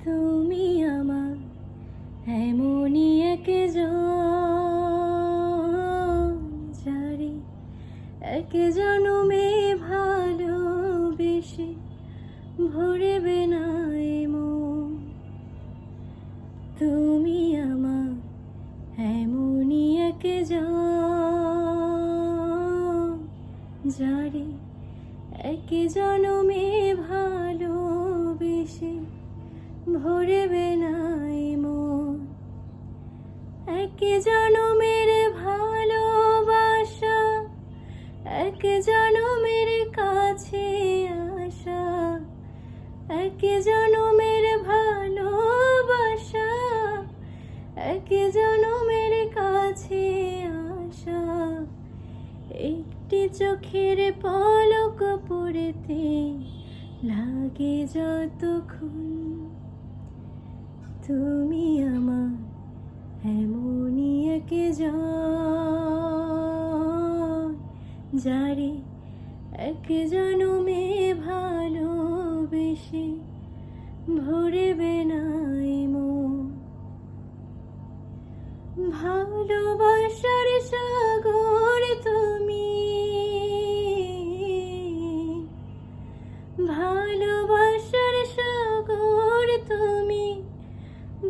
তুমি আমার এমনই একজন, যারে এক জনমে ভালোবেসে ভরবে না এ মন। তুমি আমার এমনই একজন, যারে এক জনমে ভালোবেসে ভরবে না এ মন। এক জনমের ভালোবাসা, এক জনমের কাছে আসা, এক জনমের ভালোবাসা, এক জনমের কাছে আসা। একটি চোখের পলক পড়তে লাগে যতক্ষণ। তুমি আমার এমনই একজন, যারে এক জনমে ভালোবেসে ভরবে না এ মন। ভালোবাসার সাগর তুমি, ভালোবাসার সাগর তুমি,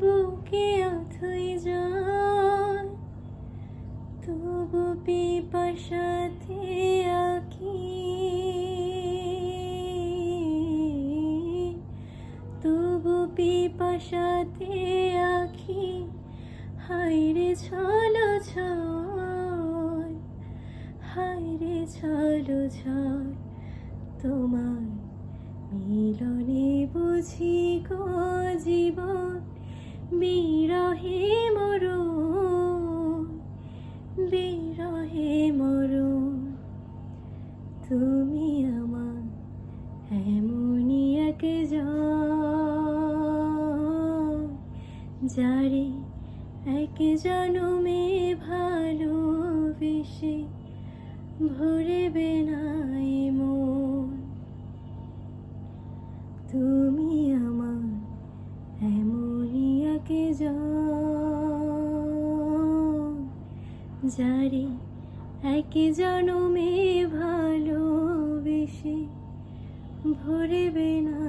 বুকে অথই যায়। তবু পিপাসাতে আঁকি, তবু পিপাসাতে আঁকি। হায়রে ছলো ছল, হায়রে ছলো ছল, তোমার মিলনে বুঝি গো জীবন বিরহে মরণ, বিরহে মরণ। তুমি আমার এমনই একজন, যারে এক জনমে ভালোবেসে ভরবে না এ মন। তুমি আমার এমনই একজন, যারে এক জনমে ভালোবেসে ভরবে না।